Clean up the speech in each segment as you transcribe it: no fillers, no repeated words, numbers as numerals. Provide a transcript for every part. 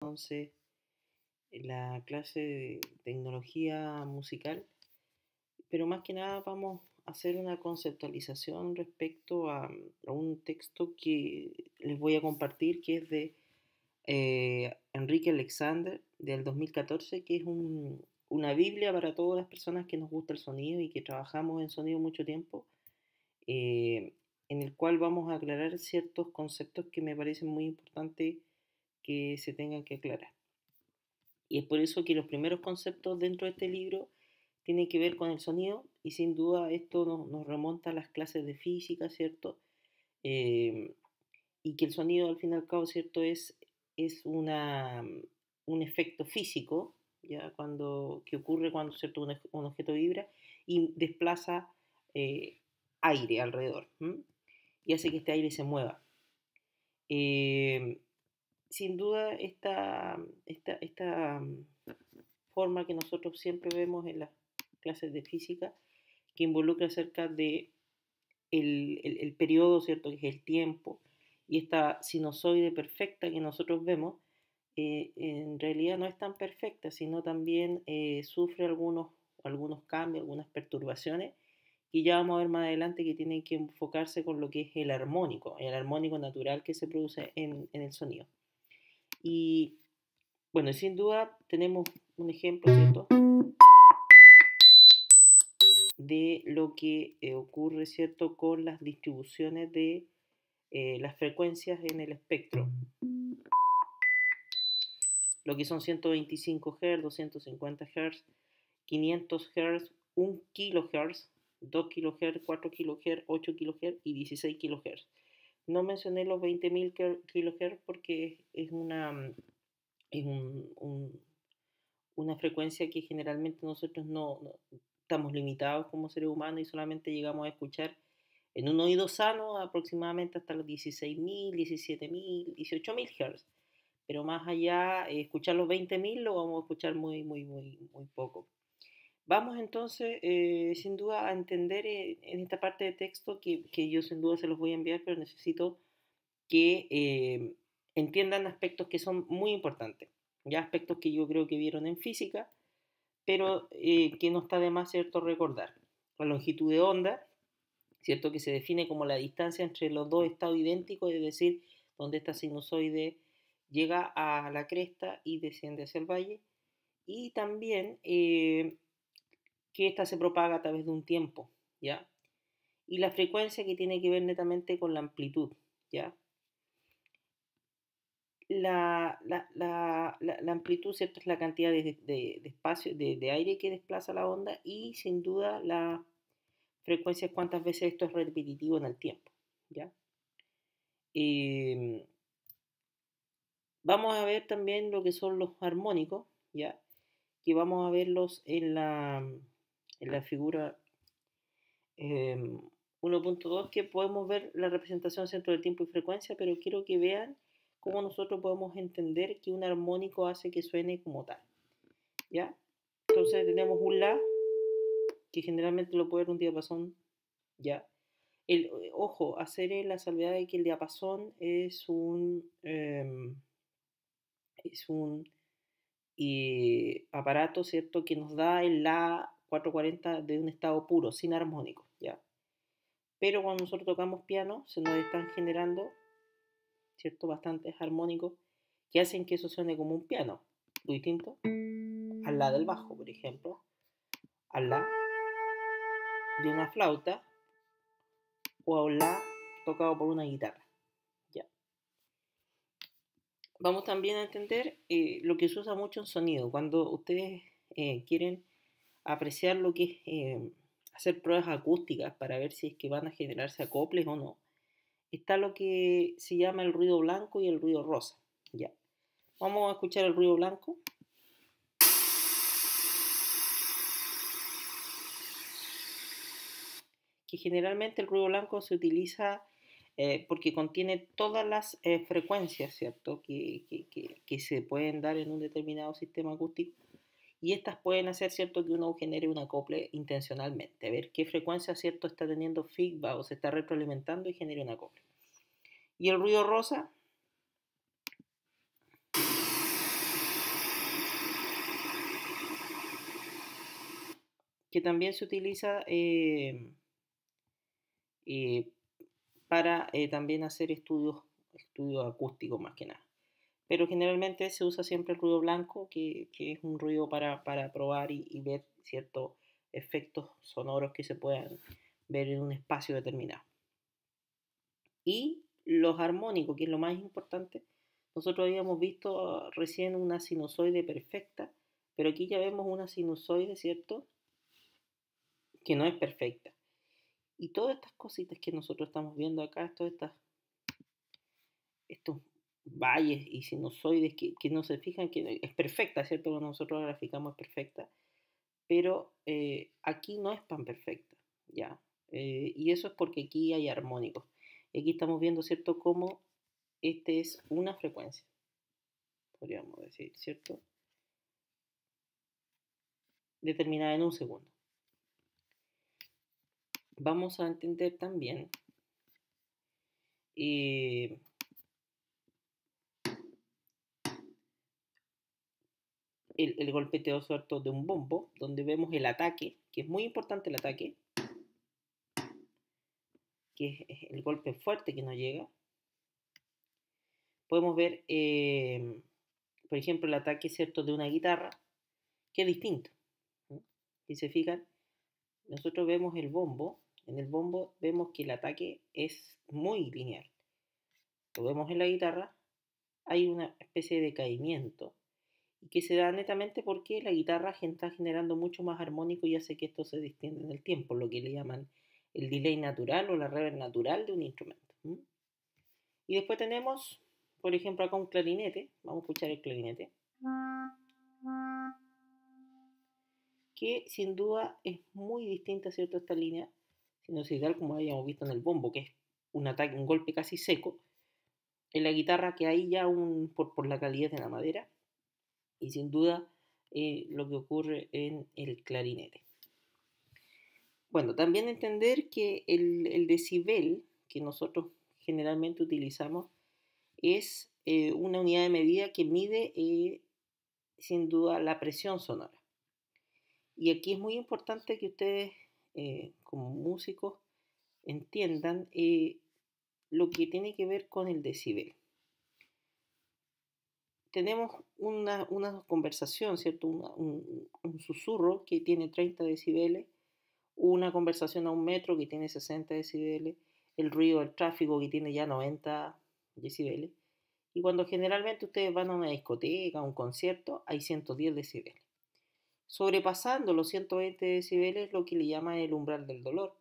Entonces la clase de tecnología musical, pero más que nada vamos a hacer una conceptualización respecto a un texto que les voy a compartir, que es de Enrique Alexander del 2014, que es una Biblia para todas las personas que nos gusta el sonido y que trabajamos en sonido mucho tiempo, eh, en el cual vamos a aclarar ciertos conceptos que me parecen muy importantes que se tengan que aclarar. Y es por eso que los primeros conceptos dentro de este libro tienen que ver con el sonido, y sin duda esto nos remonta a las clases de física, ¿cierto? Eh, y que el sonido al fin y al cabo, ¿cierto? Es un efecto físico, ¿ya? Que ocurre cuando, ¿cierto? Un objeto vibra y desplaza eh, aire alrededor, ¿m? Y hace que este aire se mueva. Eh, Sin duda esta forma que nosotros siempre vemos en las clases de física, que involucra acerca de el periodo, ¿cierto? Que es el tiempo, y esta sinusoide perfecta que nosotros vemos, en realidad no es tan perfecta, sino también sufre algunos cambios, algunas perturbaciones, y ya vamos a ver más adelante que tienen que enfocarse con lo que es el armónico natural que se produce en el sonido. Y bueno, sin duda tenemos un ejemplo, ¿cierto?, de lo que ocurre, ¿cierto?, con las distribuciones de las frecuencias en el espectro. Lo que son 125 Hz, 250 Hz, 500 Hz, 1 kHz, 2 kHz, 4 kHz, 8 kHz y 16 kHz. No mencioné los 20.000 kHz porque es una frecuencia que generalmente nosotros no estamos limitados como seres humanos y solamente llegamos a escuchar en un oído sano aproximadamente hasta los 16.000, 17.000, 18.000 Hz. Pero más allá, escuchar los 20.000 lo vamos a escuchar muy poco. Vamos entonces, sin duda, a entender en esta parte de texto que yo sin duda se los voy a enviar, pero necesito que entiendan aspectos que son muy importantes, ya aspectos que yo creo que vieron en física, pero que no está de más, ¿cierto?, recordar. La longitud de onda, ¿cierto?, que se define como la distancia entre los dos estados idénticos, es decir, donde esta sinusoide llega a la cresta y desciende hacia el valle, y también que ésta se propaga a través de un tiempo, ¿ya? Y la frecuencia, que tiene que ver netamente con la amplitud, ¿ya? La amplitud, ¿cierto?, es la cantidad de espacio, de aire que desplaza la onda, y sin duda la frecuencia es cuántas veces esto es repetitivo en el tiempo, ¿ya? Eh, Vamos a ver también lo que son los armónicos, ¿ya? Que vamos a verlos en la figura 1.2, que podemos ver la representación centro del tiempo y frecuencia, pero quiero que vean cómo nosotros podemos entender que un armónico hace que suene como tal, ¿ya? Entonces tenemos un La, que generalmente lo puede ver un diapasón, ¿ya? Ojo, hacer la salvedad de que el diapasón es un aparato, ¿cierto?, que nos da el La 440 de un estado puro, sin armónico, ¿ya? Pero cuando nosotros tocamos piano, se nos están generando, ¿cierto?, bastantes armónicos que hacen que eso suene como un piano, muy distinto al La del bajo, por ejemplo, al La de una flauta o al La tocado por una guitarra, ¿ya? Vamos también a entender lo que se usa mucho en sonido. Cuando ustedes quieren apreciar lo que es hacer pruebas acústicas para ver si es que van a generarse acoples o no, está lo que se llama el ruido blanco y el ruido rosa, ¿ya? Vamos a escuchar el ruido blanco, que generalmente el ruido blanco se utiliza porque contiene todas las frecuencias, ¿cierto?, que se pueden dar en un determinado sistema acústico, y estas pueden hacer, ¿cierto?, que uno genere un acople intencionalmente, a ver qué frecuencia, ¿cierto?, está teniendo feedback o se está retroalimentando y genere un acople. Y el ruido rosa, que también se utiliza eh, para también hacer estudios acústicos más que nada. Pero generalmente se usa siempre el ruido blanco, que es un ruido para probar y ver ciertos efectos sonoros que se puedan ver en un espacio determinado. Y los armónicos, que es lo más importante, nosotros habíamos visto recién una sinusoide perfecta, pero aquí ya vemos una sinusoide, ¿cierto? Que no es perfecta. Y todas estas cositas que nosotros estamos viendo acá, estos valles y sinusoides que no se fijan que es perfecta, ¿cierto? Cuando nosotros la graficamos es perfecta, pero aquí no es tan perfecta, ¿ya? Y eso es porque aquí hay armónicos. Aquí estamos viendo, ¿cierto? Cómo este es una frecuencia, podríamos decir, ¿cierto? Determinada en un segundo. Vamos a entender también eh, el golpeteo suelto de un bombo, donde vemos el ataque, que es muy importante el ataque, que es el golpe fuerte que nos llega. Podemos ver, por ejemplo, el ataque cierto de una guitarra, que es distinto. ¿No? Si se fijan, nosotros vemos el bombo, en el bombo vemos que el ataque es muy lineal. Lo vemos en la guitarra, hay una especie de caimiento y que se da netamente porque la guitarra está generando mucho más armónico y hace que esto se distienda en el tiempo, lo que le llaman el delay natural o la reverb natural de un instrumento. Y después tenemos, por ejemplo, acá un clarinete, vamos a escuchar el clarinete, que sin duda es muy distinta, ¿cierto? Esta línea sinusoidal como habíamos visto en el bombo, que es un ataque, un golpe casi seco, en la guitarra que hay ya por la calidad de la madera, y sin duda lo que ocurre en el clarinete. Bueno, también entender que el decibel que nosotros generalmente utilizamos es una unidad de medida que mide sin duda la presión sonora. Y aquí es muy importante que ustedes como músicos entiendan lo que tiene que ver con el decibel. Tenemos una conversación, ¿cierto? Un susurro que tiene 30 decibeles, una conversación a un metro que tiene 60 decibeles, el ruido del tráfico que tiene ya 90 decibeles, y cuando generalmente ustedes van a una discoteca, a un concierto, hay 110 decibeles. Sobrepasando los 120 decibeles, lo que le llaman el umbral del dolor,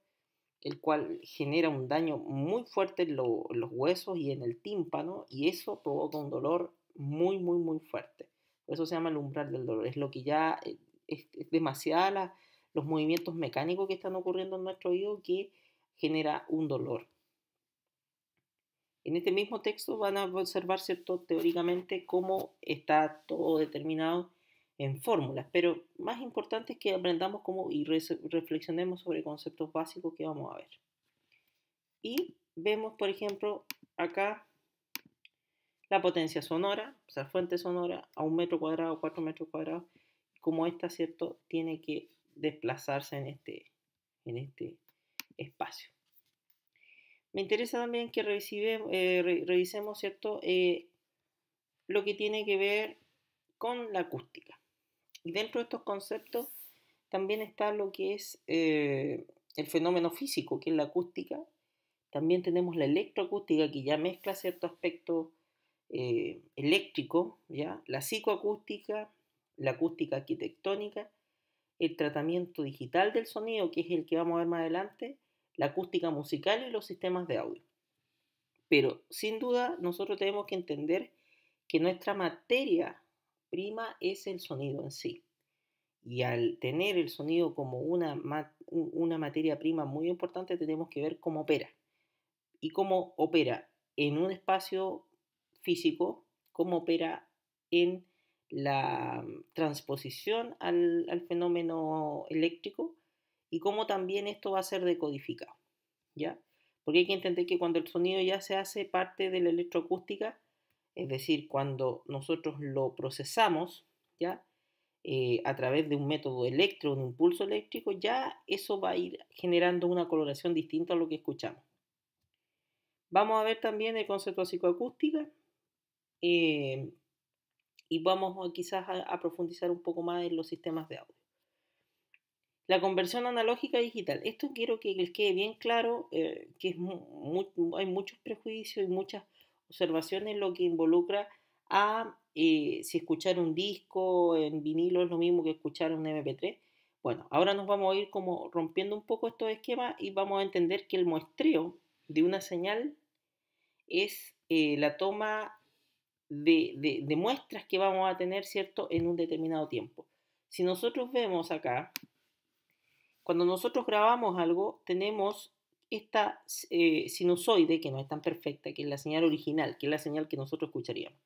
el cual genera un daño muy fuerte en los huesos y en el tímpano, y eso provoca un dolor muy, muy, muy fuerte. Por eso se llama el umbral del dolor. Es lo que ya es demasiada los movimientos mecánicos que están ocurriendo en nuestro oído que genera un dolor. En este mismo texto van a observar, ¿cierto? Teóricamente cómo está todo determinado en fórmulas, pero más importante es que aprendamos cómo y reflexionemos sobre conceptos básicos que vamos a ver. Y vemos, por ejemplo, acá la potencia sonora, o sea, fuente sonora a 1 metro cuadrado, 4 metros cuadrados, como esta, ¿cierto? Tiene que desplazarse en este espacio. Me interesa también que revisemos, ¿cierto? Lo que tiene que ver con la acústica. Y dentro de estos conceptos también está lo que es el fenómeno físico, que es la acústica. También tenemos la electroacústica, que ya mezcla cierto aspecto eléctrico, ¿ya? La psicoacústica, la acústica arquitectónica, el tratamiento digital del sonido, que es el que vamos a ver más adelante, la acústica musical y los sistemas de audio. Pero sin duda nosotros tenemos que entender que nuestra materia prima es el sonido en sí. Y al tener el sonido como una materia prima muy importante, tenemos que ver cómo opera. Y cómo opera en un espacio físico, cómo opera en la transposición al fenómeno eléctrico y cómo también esto va a ser decodificado, ¿ya? Porque hay que entender que cuando el sonido ya se hace parte de la electroacústica, es decir, cuando nosotros lo procesamos, ¿ya? a través de un método electro, un impulso eléctrico, ya eso va a ir generando una coloración distinta a lo que escuchamos. Vamos a ver también el concepto de psicoacústica eh, y vamos quizás a profundizar un poco más en los sistemas de audio. La conversión analógica a digital. Esto quiero que les quede bien claro, que hay muchos prejuicios y muchas observaciones en lo que involucra a si escuchar un disco en vinilo es lo mismo que escuchar un MP3. Bueno, ahora nos vamos a ir como rompiendo un poco estos esquemas y vamos a entender que el muestreo de una señal es la toma de muestras que vamos a tener, ¿cierto?, en un determinado tiempo. Si nosotros vemos acá, cuando nosotros grabamos algo, tenemos esta sinusoide, que no es tan perfecta, que es la señal original, que es la señal que nosotros escucharíamos.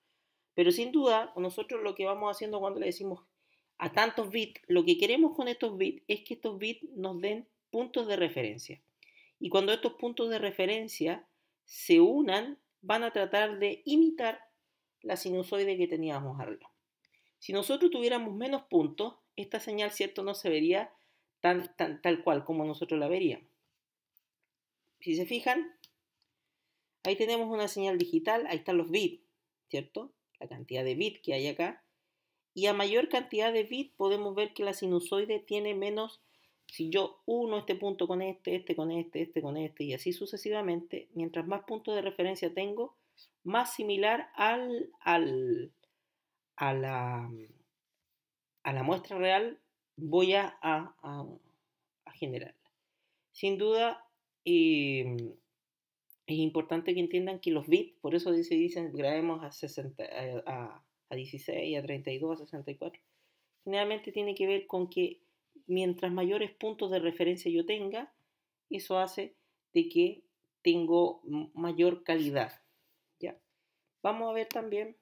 Pero sin duda, nosotros lo que vamos haciendo cuando le decimos a tantos bits, lo que queremos con estos bits es que estos bits nos den puntos de referencia. Y cuando estos puntos de referencia se unan, van a tratar de imitar la sinusoide que teníamos arriba. Si nosotros tuviéramos menos puntos, esta señal, ¿cierto?, no se vería tal cual como nosotros la veríamos. Si se fijan, ahí tenemos una señal digital, ahí están los bits, ¿cierto? La cantidad de bits que hay acá. Y a mayor cantidad de bits podemos ver que la sinusoide tiene menos. Si yo uno este punto con este con este con este y así sucesivamente, mientras más puntos de referencia tengo, más similar a la muestra real voy a generarla. Sin duda, es importante que entiendan que los bits, por eso se dicen grabemos a 16, a 32, a 64, generalmente tiene que ver con que mientras mayores puntos de referencia yo tenga, eso hace de que tengo mayor calidad. ¿Ya? Vamos a ver también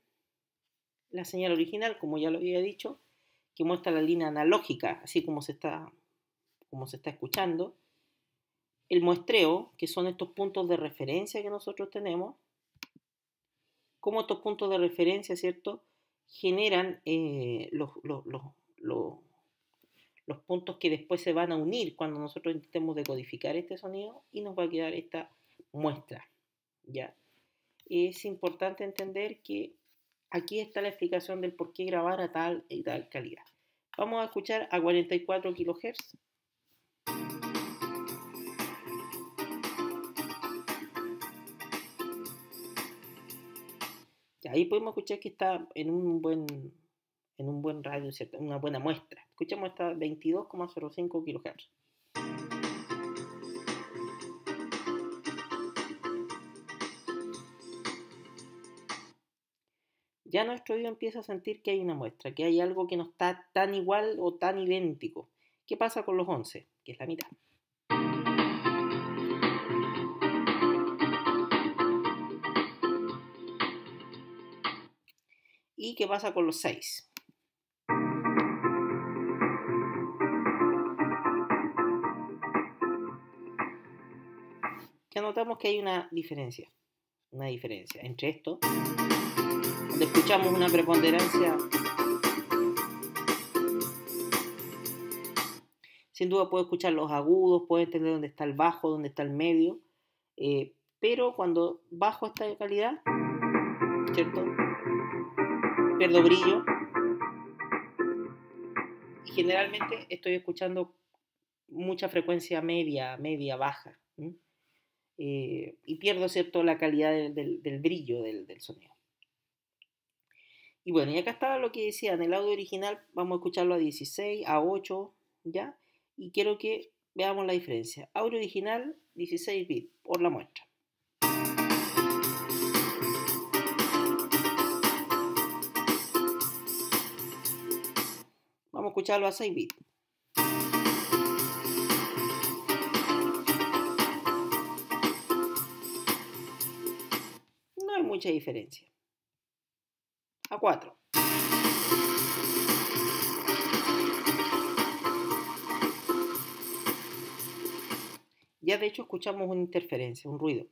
la señal original, como ya lo había dicho, que muestra la línea analógica, así como se está escuchando. El muestreo, que son estos puntos de referencia que nosotros tenemos, cómo estos puntos de referencia, ¿cierto?, generan los puntos que después se van a unir cuando nosotros intentemos decodificar este sonido y nos va a quedar esta muestra, ¿ya? Es importante entender que aquí está la explicación del por qué grabar a tal y tal calidad. Vamos a escuchar a 44 kHz. Ahí podemos escuchar que está en un buen radio, ¿cierto? Una buena muestra. Escuchamos esta 22,05 kHz. Ya nuestro oído empieza a sentir que hay una muestra, que hay algo que no está tan igual o tan idéntico. ¿Qué pasa con los 11? Que es la mitad. ¿Y qué pasa con los 6? Ya notamos que hay una diferencia entre esto, donde escuchamos una preponderancia. Sin duda puedo escuchar los agudos, puedo entender dónde está el bajo, dónde está el medio, pero cuando bajo esta calidad, ¿cierto?, pierdo brillo y generalmente estoy escuchando mucha frecuencia media, baja, y pierdo, ¿cierto?, la calidad del brillo del sonido. Y bueno, y acá estaba lo que decía, en el audio original vamos a escucharlo a 16, a 8, ¿ya? Y quiero que veamos la diferencia. Audio original, 16 bits por la muestra. Vamos a escucharlo a 6 bits. No hay mucha diferencia. A 4. Ya de hecho escuchamos una interferencia, un ruido.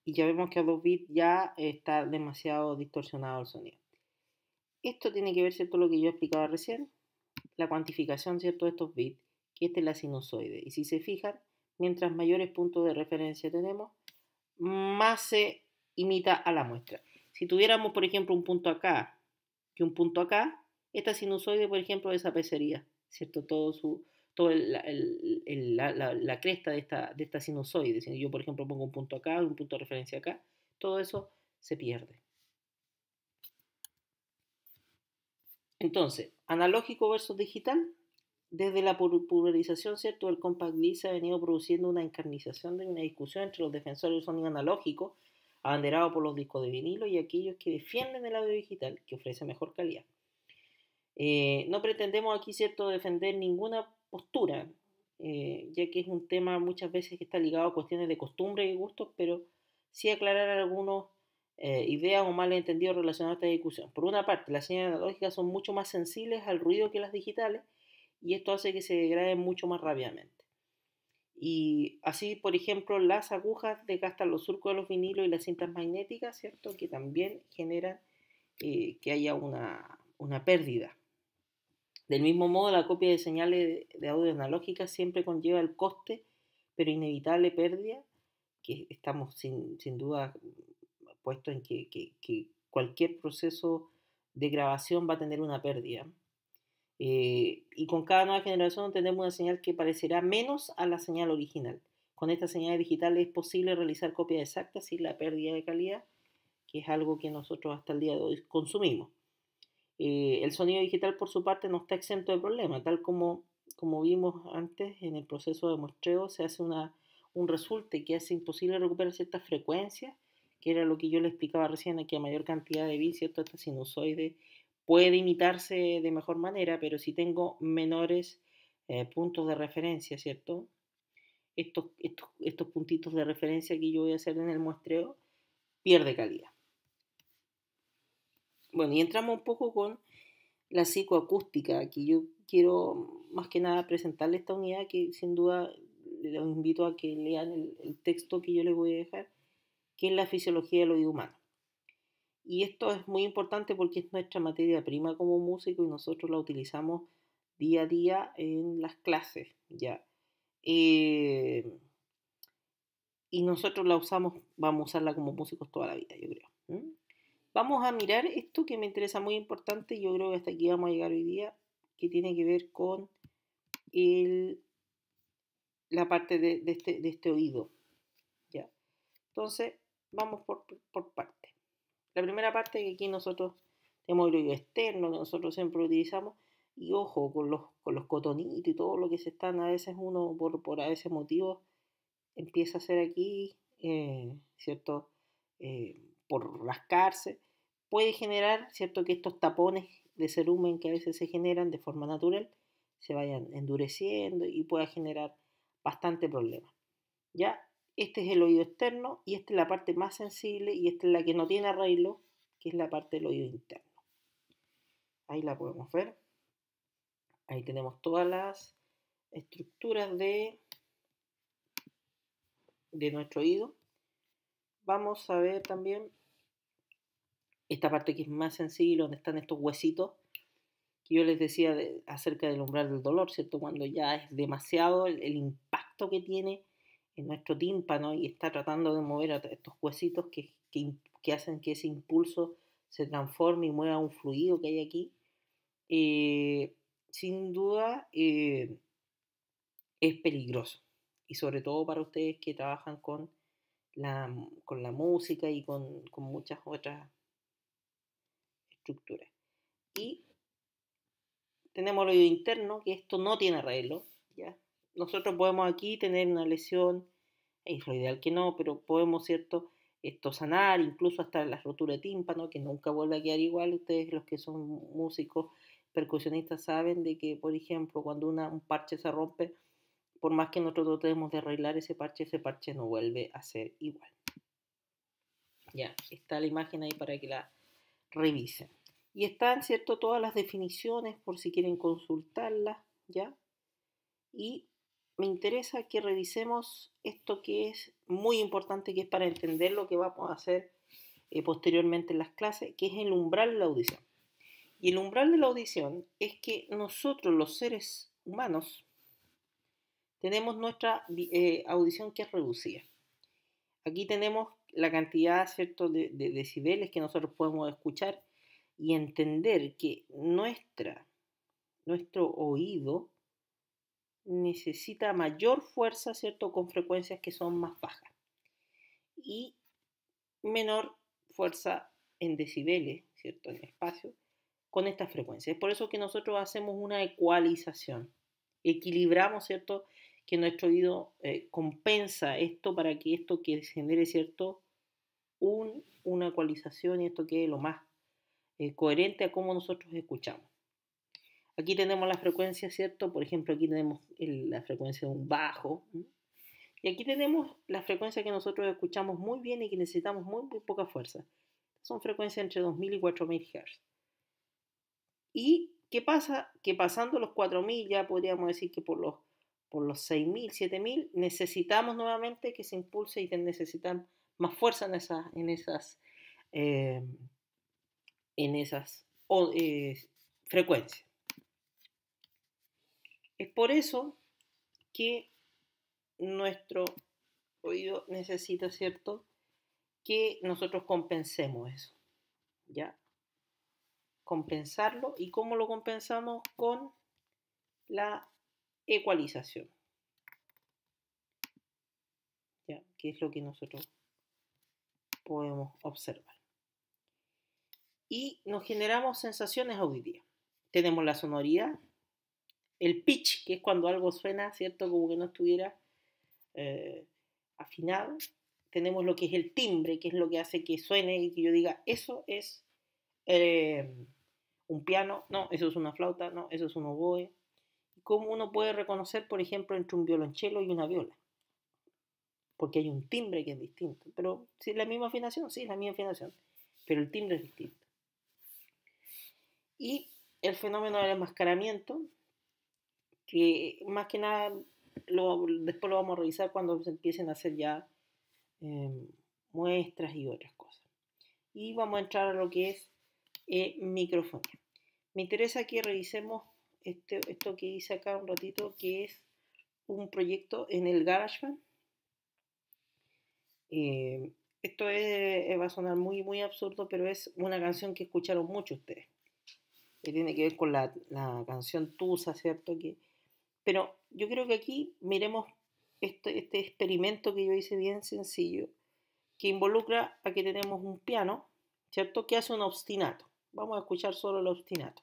y ya vemos que a 2 bits ya está demasiado distorsionado el sonido. Esto tiene que ver, ¿cierto?, lo que yo explicaba recién, la cuantificación, ¿cierto?, de estos bits, que esta es la sinusoide. Y si se fijan, mientras mayores puntos de referencia tenemos, más se imita a la muestra. Si tuviéramos, por ejemplo, un punto acá y un punto acá, esta sinusoide, por ejemplo, desaparecería, ¿cierto? Todo la cresta de esta sinusoide. Si yo, por ejemplo, pongo un punto acá y un punto de referencia acá, todo eso se pierde. Entonces, analógico versus digital. Desde la popularización, ¿cierto?, del compact disc se ha venido produciendo una encarnización de una discusión entre los defensores del sonido analógico, abanderado por los discos de vinilo, y aquellos que defienden el audio digital, que ofrece mejor calidad. No pretendemos aquí, ¿cierto?, defender ninguna postura, ya que es un tema muchas veces que está ligado a cuestiones de costumbre y gustos, pero sí aclarar algunas ideas o malentendidos relacionados a esta discusión. Por una parte, las señales analógicas son mucho más sensibles al ruido que las digitales, y esto hace que se degraden mucho más rápidamente. Y así, por ejemplo, las agujas desgastan los surcos de los vinilos y las cintas magnéticas, ¿cierto?, que también generan que haya una pérdida. Del mismo modo, la copia de señales de audio analógicas siempre conlleva el coste, pero inevitable pérdida, que estamos sin duda puestos en que cualquier proceso de grabación va a tener una pérdida. Y con cada nueva generación tenemos una señal que parecerá menos a la señal original. Con esta señal digital es posible realizar copias exactas sin la pérdida de calidad, que es algo que nosotros hasta el día de hoy consumimos. El sonido digital, por su parte, no está exento de problemas, tal como vimos antes en el proceso de muestreo, se hace un resulte que hace imposible recuperar ciertas frecuencias, que era lo que yo le explicaba recién, que a mayor cantidad de bits, ¿cierto?, esta sinusoide puede imitarse de mejor manera, pero si tengo menores puntos de referencia, ¿cierto? Estos puntitos de referencia que yo voy a hacer en el muestreo, pierde calidad. Bueno, y entramos un poco con la psicoacústica. Aquí yo quiero más que nada presentarle esta unidad que sin duda los invito a que lean el texto que yo les voy a dejar, que es la fisiología del oído humano. Y esto es muy importante porque es nuestra materia prima como músico y nosotros la utilizamos día a día en las clases, ¿ya? Y nosotros la usamos, vamos a usarla como músicos toda la vida, yo creo. Vamos a mirar esto que me interesa muy importante, yo creo que hasta aquí vamos a llegar hoy día, que tiene que ver con la parte de este oído, ¿ya? Entonces, vamos por partes. La primera parte, que aquí nosotros tenemos el oído externo, que nosotros siempre utilizamos, y ojo, con los cotonitos y todo lo que se están, a veces uno por a veces motivos empieza a hacer aquí, ¿cierto? Por rascarse, puede generar, ¿cierto?, que estos tapones de cerumen que a veces se generan de forma natural se vayan endureciendo y pueda generar bastante problema. ¿Ya? Este es el oído externo y esta es la parte más sensible y esta es la que no tiene arreglo, que es la parte del oído interno. Ahí la podemos ver. Ahí tenemos todas las estructuras de nuestro oído. Vamos a ver también esta parte que es más sensible, donde están estos huesitos que yo les decía acerca del umbral del dolor, ¿cierto? Cuando ya es demasiado el impacto que tiene en nuestro tímpano y está tratando de mover a estos huesitos que hacen que ese impulso se transforme y mueva un fluido que hay aquí. Sin duda es peligroso, y sobre todo para ustedes que trabajan con la música y con muchas otras estructuras. Y tenemos el oído interno, que esto no tiene arreglo, ¿ya? Nosotros podemos aquí tener una lesión, es lo ideal que no, pero podemos, ¿cierto?, esto sanar, incluso hasta la rotura de tímpano, que nunca vuelve a quedar igual. Ustedes, los que son músicos, percusionistas, saben de que, por ejemplo, cuando un parche se rompe, por más que nosotros tratemos de arreglar ese parche no vuelve a ser igual. Ya, está la imagen ahí para que la revisen. Y están, ¿cierto?, todas las definiciones por si quieren consultarlas, ¿ya? Y me interesa que revisemos esto que es muy importante, que es para entender lo que vamos a hacer posteriormente en las clases, que es el umbral de la audición. Y el umbral de la audición es que nosotros, los seres humanos, tenemos nuestra audición que es reducida. Aquí tenemos la cantidad, ¿cierto?, de decibeles que nosotros podemos escuchar y entender que nuestro oído necesita mayor fuerza, ¿cierto?, con frecuencias que son más bajas y menor fuerza en decibeles, ¿cierto?, en espacio, con estas frecuencias. Es por eso que nosotros hacemos una ecualización, equilibramos, ¿cierto?, que nuestro oído compensa esto para que esto que genere, ¿cierto?, una ecualización y esto quede lo más coherente a cómo nosotros escuchamos. Aquí tenemos la frecuencia, ¿cierto? Por ejemplo, aquí tenemos la frecuencia de un bajo. Y aquí tenemos la frecuencia que nosotros escuchamos muy bien y que necesitamos muy poca fuerza. Son frecuencias entre 2000 y 4000 Hz. ¿Y qué pasa? Que pasando los 4000, ya podríamos decir que por los 6000, 7000, necesitamos nuevamente que se impulse y necesitan más fuerza eh, en esas frecuencias. Es por eso que nuestro oído necesita, ¿cierto?, que nosotros compensemos eso, ¿ya? Compensarlo. ¿Y cómo lo compensamos? Con la ecualización, ¿ya? Que es lo que nosotros podemos observar. Y nos generamos sensaciones auditivas. Tenemos la sonoridad, el pitch, que es cuando algo suena, ¿cierto?, como que no estuviera afinado. Tenemos lo que es el timbre, que es lo que hace que suene y que yo diga, eso es un piano, no, eso es una flauta, no, eso es un oboe. ¿Cómo uno puede reconocer, por ejemplo, entre un violonchelo y una viola? Porque hay un timbre que es distinto. Pero si es la misma afinación, sí, es la misma afinación, pero el timbre es distinto. Y el fenómeno del enmascaramiento, que más que nada después lo vamos a revisar cuando se empiecen a hacer ya muestras y otras cosas. Y vamos a entrar a lo que es microfonía. Me interesa que revisemos esto que hice acá un ratito, que es un proyecto en el GarageBand. Esto va a sonar muy absurdo, pero es una canción que escucharon mucho ustedes. Que tiene que ver con la canción Tusa, ¿cierto? Pero yo creo que aquí miremos este experimento que yo hice bien sencillo, que involucra a que tenemos un piano, ¿cierto?, que hace un ostinato. Vamos a escuchar solo el ostinato.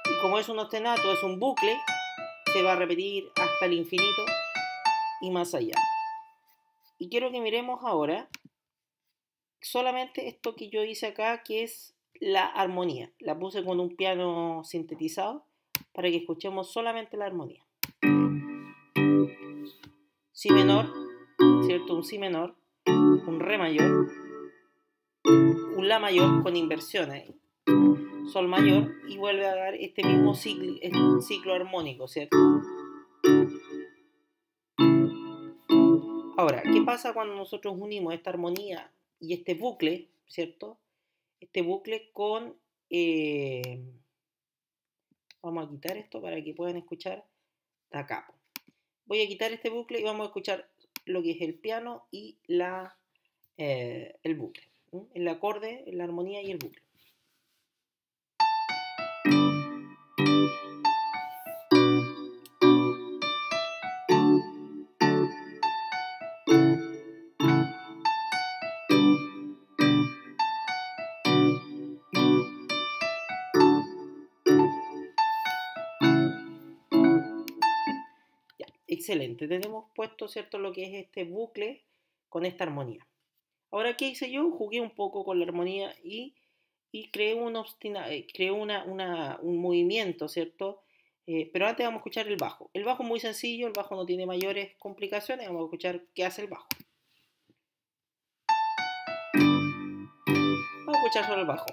Y como es un ostinato, es un bucle, se va a repetir hasta el infinito y más allá. Y quiero que miremos ahora solamente esto que yo hice acá, que es la armonía. La puse con un piano sintetizado para que escuchemos solamente la armonía. Si menor, ¿cierto? Un si menor, un re mayor, un la mayor con inversiones, sol mayor, y vuelve a dar este mismo ciclo armónico, ¿cierto? Ahora, ¿qué pasa cuando nosotros unimos esta armonía y este bucle, ¿cierto? Este bucle con... vamos a quitar esto para que puedan escuchar de acá. Voy a quitar este bucle y vamos a escuchar lo que es el piano y el bucle. El acorde, la armonía y el bucle. Ya, excelente. Tenemos puesto, ¿cierto?, lo que es este bucle con esta armonía. Ahora, ¿qué hice yo? Jugué un poco con la armonía y y creó un movimiento, ¿cierto? Pero antes vamos a escuchar el bajo. El bajo es muy sencillo, el bajo no tiene mayores complicaciones, vamos a escuchar qué hace el bajo. Vamos a escuchar solo el bajo.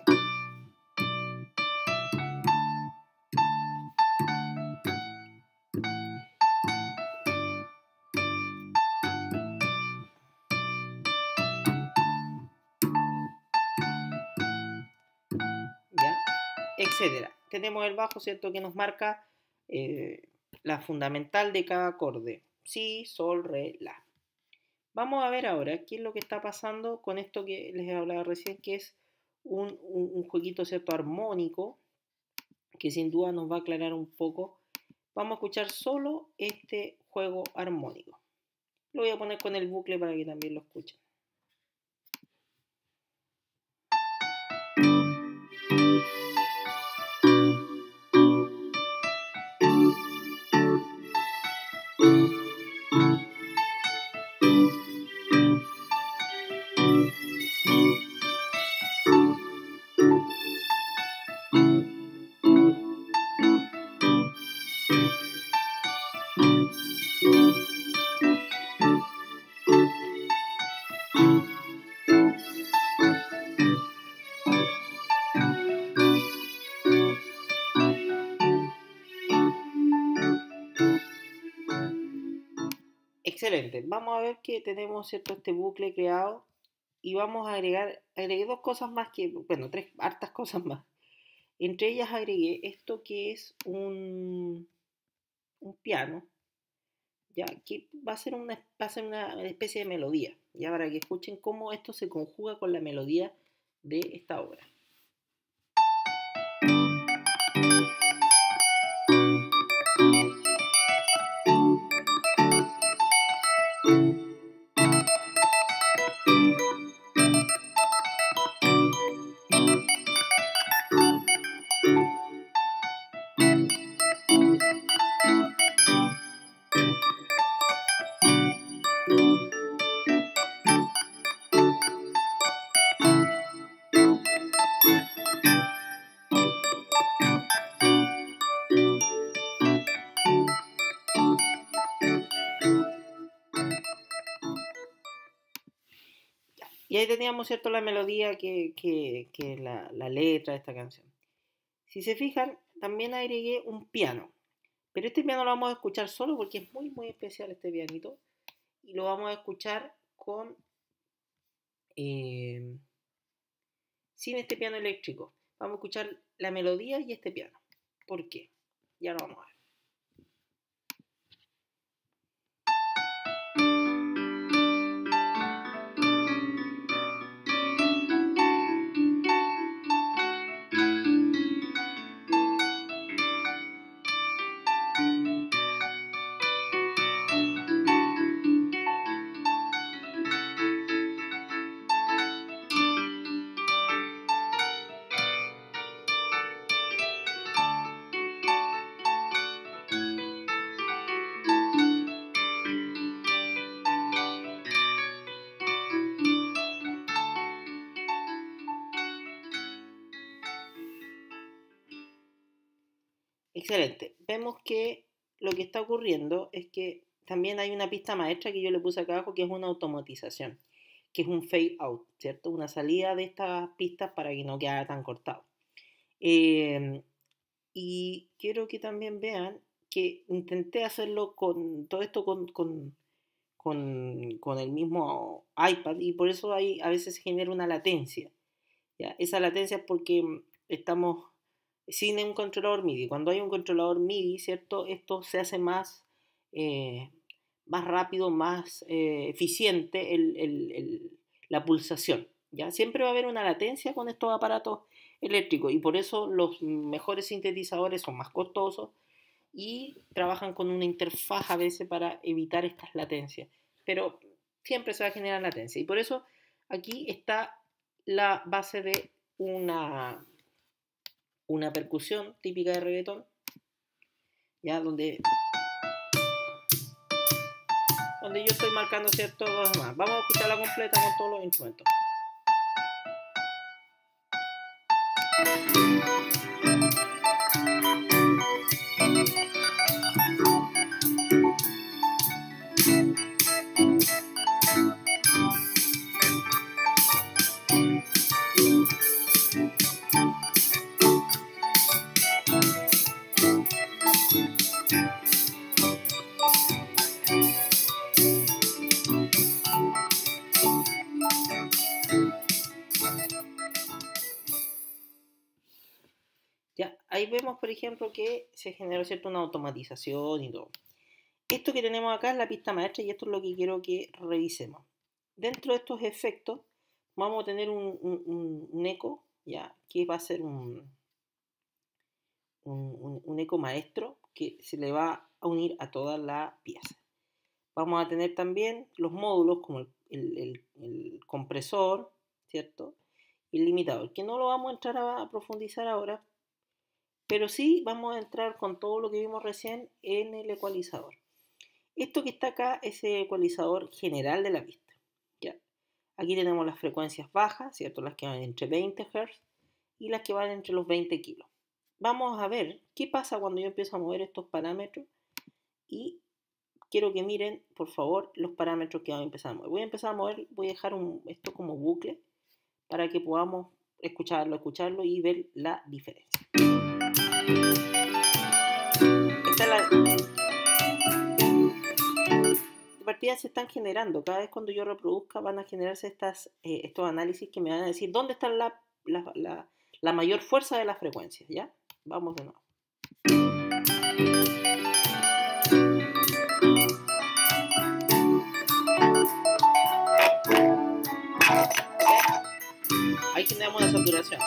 ¿Ya? Etcétera. Tenemos el bajo, ¿cierto? Que nos marca la fundamental de cada acorde. Si, sol, re, la. Vamos a ver ahora qué es lo que está pasando con esto que les he hablado recién, que es un jueguito, ¿cierto? Armónico, que sin duda nos va a aclarar un poco. Vamos a escuchar solo este juego armónico. Lo voy a poner con el bucle para que también lo escuchen. Excelente. Vamos a ver que tenemos, ¿cierto? Este bucle creado y vamos a agregué dos cosas más bueno, tres hartas cosas más. Entre ellas agregué esto que es un piano, ya que va a ser una especie de melodía, ya para que escuchen cómo esto se conjuga con la melodía de esta obra. Y ahí teníamos, ¿cierto?, la melodía que la letra de esta canción. Si se fijan, también agregué un piano. Pero este piano lo vamos a escuchar solo porque es muy, muy especial este pianito. Y lo vamos a escuchar eh, sin este piano eléctrico. Vamos a escuchar la melodía y este piano. ¿Por qué? Ya lo vamos a ver. Excelente. Vemos que lo que está ocurriendo es que también hay una pista maestra que yo le puse acá abajo, que es una automatización, que es un fade out, ¿cierto? Una salida de estas pistas para que no quede tan cortado. Y quiero que también vean que intenté hacerlo con todo esto con el mismo iPad y por eso hay, a veces genera una latencia. ¿Ya? Esa latencia es porque estamos sin un controlador MIDI. Cuando hay un controlador MIDI, ¿cierto? Esto se hace eh, más rápido, más eficiente la pulsación. ¿Ya? Siempre va a haber una latencia con estos aparatos eléctricos y por eso los mejores sintetizadores son más costosos y trabajan con una interfaz a veces para evitar estas latencias. Pero siempre se va a generar latencia y por eso aquí está la base de una percusión típica de reggaetón, ya donde yo estoy marcando ciertos demás. Vamos a escucharla completa con todos los instrumentos. Ya, ahí vemos, por ejemplo, que se generó, ¿cierto?, una automatización y todo. Esto que tenemos acá es la pista maestra y esto es lo que quiero que revisemos. Dentro de estos efectos vamos a tener un eco, ya, que va a ser un eco maestro que se le va a unir a toda la pieza. Vamos a tener también los módulos como el compresor, ¿cierto? Y el limitador, que no lo vamos a entrar a profundizar ahora, pero sí vamos a entrar con todo lo que vimos recién en el ecualizador. Esto que está acá es el ecualizador general de la pista. ¿Ya? Aquí tenemos las frecuencias bajas, ¿cierto? Las que van entre 20 Hz y las que van entre los 20 kilos. Vamos a ver qué pasa cuando yo empiezo a mover estos parámetros y quiero que miren, por favor, los parámetros que vamos a empezar a mover. Voy a empezar a mover, voy a dejar esto como bucle para que podamos escucharlo y ver la diferencia. Esta es de partida se están generando. Cada vez cuando yo reproduzca van a generarse estos análisis que me van a decir dónde está la mayor fuerza de las frecuencias. ¿Ya? Vamos de nuevo. Ahí generamos la saturación.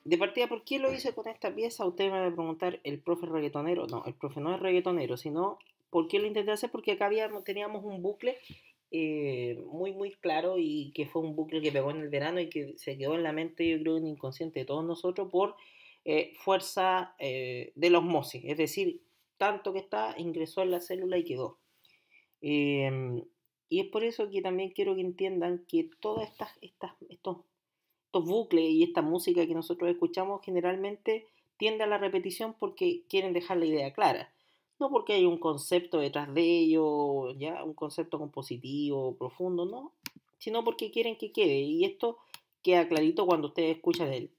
De partida, ¿por qué lo hice con esta pieza? Usted me va a preguntar, ¿el profe es reggaetonero? No, el profe no es reggaetonero, sino, ¿por qué lo intenté hacer? Porque acá teníamos un bucle muy, muy claro y que fue un bucle que pegó en el verano y que se quedó en la mente, yo creo, en el inconsciente de todos nosotros por fuerza de la osmosis, es decir, tanto que ingresó en la célula y quedó. Y es por eso que también quiero que entiendan que todas estos bucles y esta música que nosotros escuchamos generalmente tiende a la repetición porque quieren dejar la idea clara. No porque hay un concepto detrás de ello, ya un concepto compositivo profundo, no, sino porque quieren que quede. Y esto queda clarito cuando ustedes escuchan el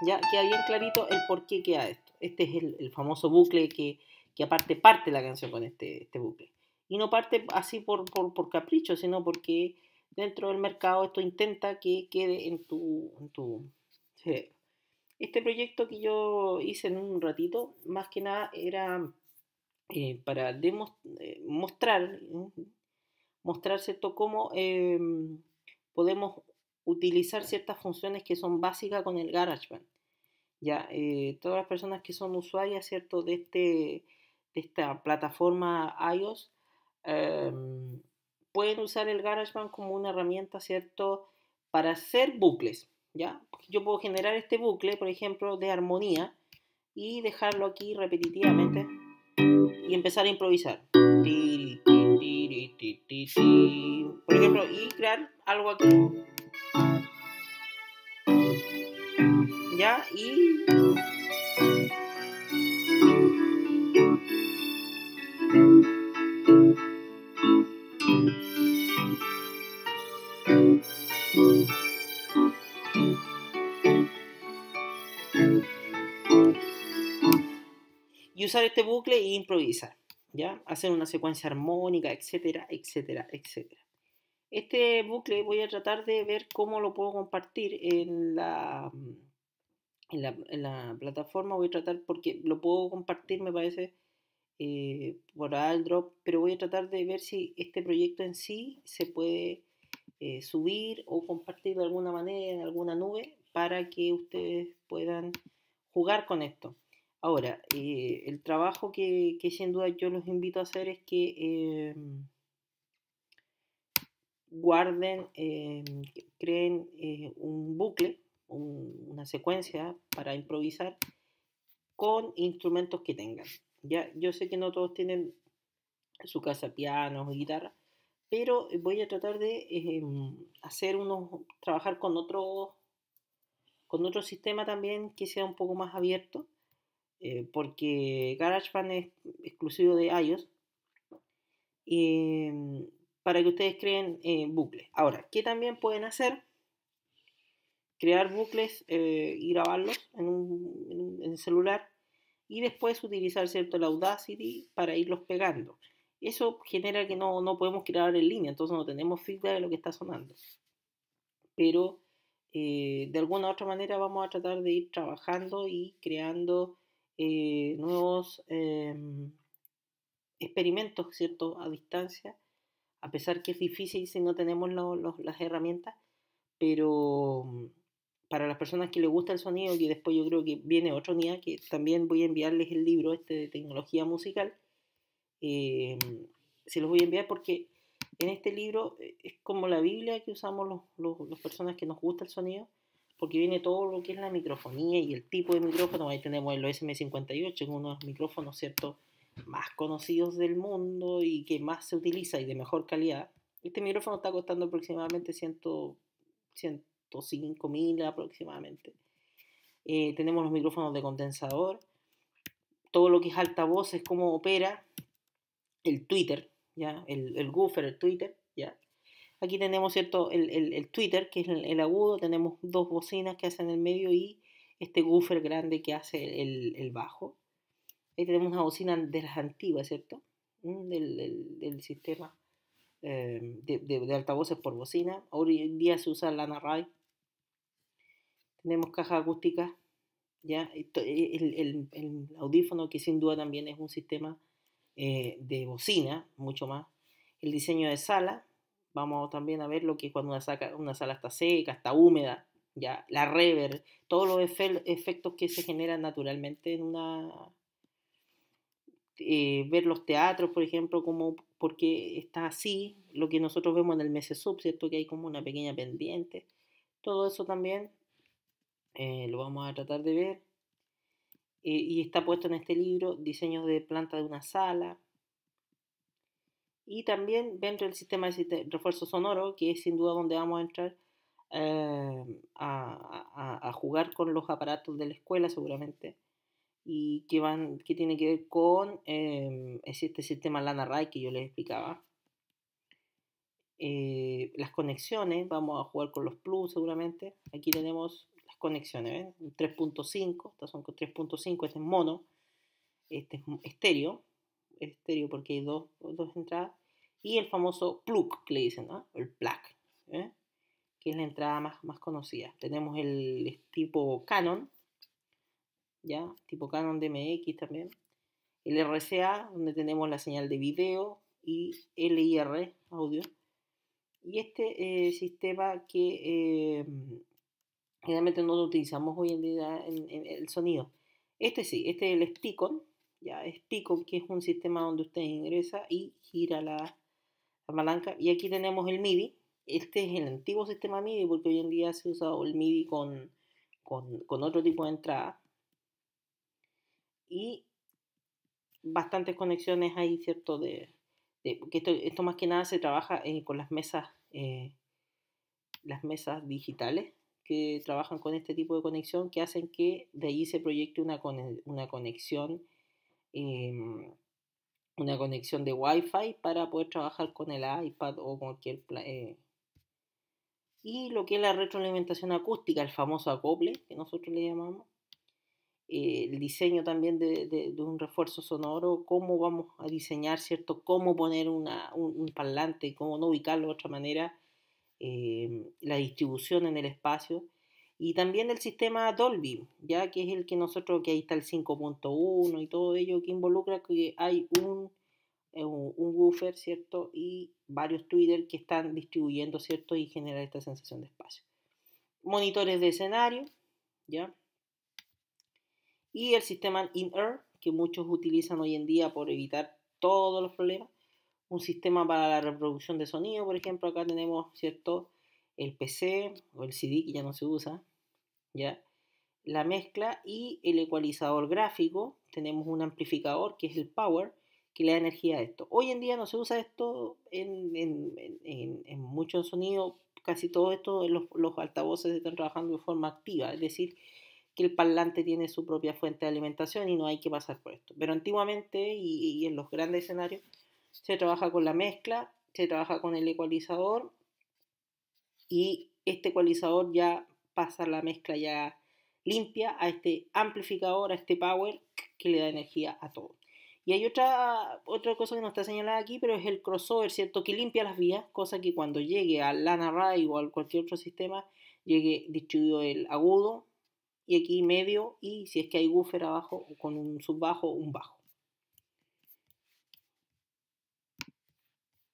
ya queda bien clarito el por qué queda esto. Este es el famoso bucle que aparte parte la canción con este bucle. Y no parte así por capricho, sino porque dentro del mercado esto intenta que quede en tu cerebro. Este proyecto que yo hice en un ratito, más que nada era para mostrar ¿cierto? Cómo podemos utilizar ciertas funciones que son básicas con el GarageBand. Ya, todas las personas que son usuarias, ¿cierto? De esta plataforma iOS pueden usar el GarageBand como una herramienta, ¿cierto? Para hacer bucles, ¿ya? Yo puedo generar este bucle, por ejemplo, de armonía y dejarlo aquí repetitivamente y empezar a improvisar. Por ejemplo, y crear algo aquí. ¿Ya? Y y usar este bucle e improvisar, ¿ya? Hacer una secuencia armónica, etcétera, etcétera, etcétera. Este bucle voy a tratar de ver cómo lo puedo compartir en la plataforma. Voy a tratar, porque lo puedo compartir, me parece, por AirDrop, pero voy a tratar de ver si este proyecto en sí se puede subir o compartir de alguna manera en alguna nube para que ustedes puedan jugar con esto. Ahora, el trabajo que sin duda yo los invito a hacer es que guarden, creen un bucle, una secuencia para improvisar con instrumentos que tengan. Ya, yo sé que no todos tienen en su casa pianos o guitarra, pero voy a tratar de trabajar con otro sistema también que sea un poco más abierto, porque GarageBand es exclusivo de iOS, eh, para que ustedes creen bucles. Ahora, ¿qué también pueden hacer? Crear bucles y grabarlos en el celular y después utilizar, ¿cierto?, el Audacity para irlos pegando. Eso genera que no podemos grabar en línea, entonces no tenemos feedback de lo que está sonando. Pero de alguna u otra manera vamos a tratar de ir trabajando y creando nuevos experimentos, ¿cierto?, a distancia, a pesar que es difícil si no tenemos las herramientas, pero para las personas que les gusta el sonido, que después yo creo que viene otro día, que también voy a enviarles el libro este de tecnología musical, eh, se los voy a enviar porque en este libro es como la Biblia que usamos las personas que nos gusta el sonido, porque viene todo lo que es la microfonía y el tipo de micrófono. Ahí tenemos el SM58, que es uno de los micrófonos, ¿cierto?, más conocidos del mundo y que más se utiliza y de mejor calidad. Este micrófono está costando aproximadamente 105.000 aproximadamente. Tenemos los micrófonos de condensador, todo lo que es altavoces, cómo opera, el Twitter, ¿ya? El Woofer, el Twitter, ¿ya? Aquí tenemos, ¿cierto?, el Twitter, que es el agudo, tenemos dos bocinas que hacen el medio y este woofer grande que hace el bajo. Ahí tenemos una bocina de las antiguas, ¿cierto? Del sistema de altavoces por bocina. Hoy en día se usa la Narray. Tenemos caja acústica, ¿ya? El audífono, que sin duda también es un sistema de bocina, mucho más. El diseño de sala, vamos también a ver lo que cuando una sala está seca, está húmeda, ya, la reverb, todos los efectos que se generan naturalmente en ver los teatros, por ejemplo, como porque está así, lo que nosotros vemos en el Mesesub, ¿cierto?, que hay como una pequeña pendiente, todo eso también lo vamos a tratar de ver. Y está puesto en este libro, diseños de planta de una sala, y también dentro del sistema de refuerzo sonoro, que es sin duda donde vamos a entrar a jugar con los aparatos de la escuela seguramente, y que tiene que ver con este sistema Lana Ray que yo les explicaba. Las conexiones, vamos a jugar con los plus seguramente. Aquí tenemos las conexiones, ¿ven? 3.5, estas son 3.5, este es mono, este es estéreo porque hay dos entradas, y el famoso plug que le dicen, ¿no? El plug, ¿eh? Que es la entrada más conocida. Tenemos el tipo Canon, ¿ya? Tipo Canon DMX también. El RCA, donde tenemos la señal de video, y LIR, audio. Y este sistema que generalmente no lo utilizamos hoy en día en el sonido. Este sí, este es el Spicon, ya es Spicon, que es un sistema donde usted ingresa y gira la palanca. Y aquí tenemos el MIDI. Este es el antiguo sistema MIDI, porque hoy en día se usa el MIDI con otro tipo de entrada. Y bastantes conexiones ahí, ¿cierto? Que esto más que nada se trabaja con las mesas digitales que trabajan con este tipo de conexión, que hacen que de allí se proyecte eh, una conexión de Wi-Fi para poder trabajar con el iPad o cualquier y lo que es la retroalimentación acústica, el famoso acople que nosotros le llamamos. el diseño también de un refuerzo sonoro, cómo vamos a diseñar, ¿cierto? Cómo poner un parlante, cómo no ubicarlo de otra manera, la distribución en el espacio. Y también el sistema Dolby, ya que es el que nosotros, que ahí está el 5.1 y todo ello, que involucra que hay un woofer, ¿cierto? Y varios tweeters que están distribuyendo, ¿cierto? Y generar esta sensación de espacio. Monitores de escenario, ¿ya? Y el sistema in-ear, que muchos utilizan hoy en día por evitar todos los problemas. Un sistema para la reproducción de sonido, por ejemplo, acá tenemos, ¿cierto? El PC o el CD, que ya no se usa, ¿ya? La mezcla y el ecualizador gráfico. Tenemos un amplificador, que es el power, que le da energía a esto. Hoy en día no se usa esto en muchos sonidos, casi todo esto, los altavoces están trabajando de forma activa, es decir, que el parlante tiene su propia fuente de alimentación y no hay que pasar por esto. Pero antiguamente y en los grandes escenarios se trabaja con la mezcla, se trabaja con el ecualizador y este ecualizador ya pasa la mezcla ya limpia a este amplificador, a este power que le da energía a todo. Y hay otra cosa que no está señalada aquí, pero es el crossover, ¿cierto? Que limpia las vías, cosa que cuando llegue al LAN array o a cualquier otro sistema, llegue distribuido el agudo y aquí medio, y si es que hay woofer abajo, con un subbajo, un bajo.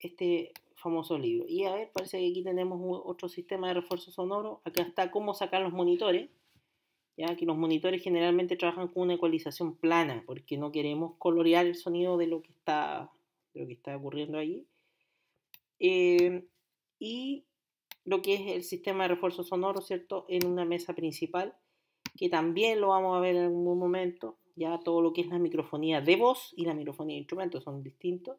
Este famoso libro. Y a ver, parece que aquí tenemos otro sistema de refuerzo sonoro. Acá está cómo sacar los monitores. Ya que los monitores generalmente trabajan con una ecualización plana, porque no queremos colorear el sonido de lo que está ocurriendo ahí. Y lo que es el sistema de refuerzo sonoro, ¿cierto? En una mesa principal, que también lo vamos a ver en algún momento. Ya todo lo que es la microfonía de voz y la microfonía de instrumentos son distintos.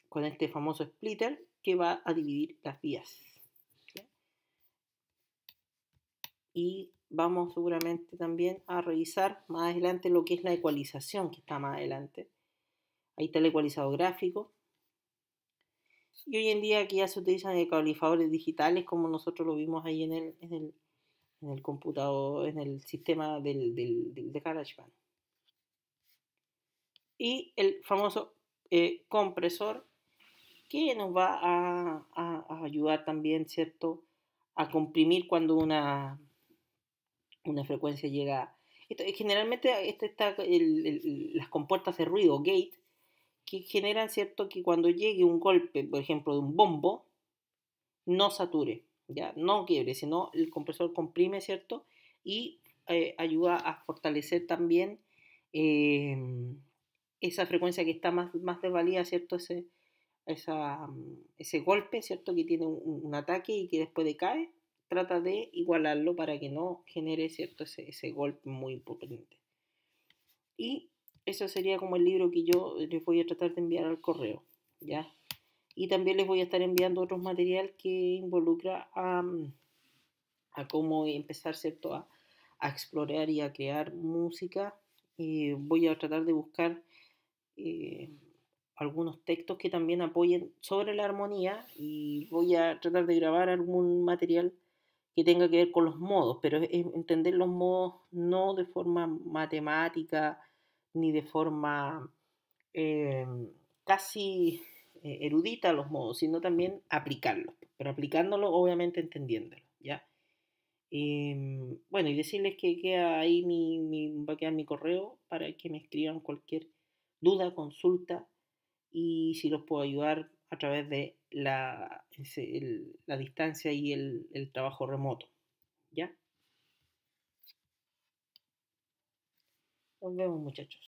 Con este famoso splitter que va a dividir las vías. ¿Sí? Y vamos seguramente también a revisar más adelante lo que es la ecualización, que está más adelante. Ahí está el ecualizador gráfico. Y hoy en día aquí ya se utilizan ecualizadores digitales, como nosotros lo vimos ahí en el computador, en el sistema de GarageBand. Y el famoso compresor, que nos va a ayudar también, ¿cierto?, a comprimir cuando una frecuencia llega. Generalmente está las compuertas de ruido, gate, que generan, ¿cierto?, que cuando llegue un golpe, por ejemplo, de un bombo, no sature, ¿ya? No quiebre, sino el compresor comprime, ¿cierto? Y ayuda a fortalecer también eh, esa frecuencia que está más desvalida, ¿cierto? Ese golpe, ¿cierto? Que tiene un ataque y que después decae, trata de igualarlo para que no genere, ¿cierto? Ese golpe muy potente. Y eso sería como el libro que yo les voy a tratar de enviar al correo, ¿ya? Y también les voy a estar enviando otros material que involucra a cómo empezar, ¿cierto? A explorar y a crear música. Voy a tratar de buscar eh, algunos textos que también apoyen sobre la armonía y voy a tratar de grabar algún material que tenga que ver con los modos, pero es entender los modos no de forma matemática ni de forma eh, casi erudita los modos, sino también aplicarlos, pero aplicándolo obviamente entendiéndolo, ¿ya? Bueno, y decirles que queda ahí va a quedar mi correo para que me escriban cualquier duda, consulta y si los puedo ayudar a través de la distancia y el trabajo remoto. ¿Ya? Nos vemos, muchachos.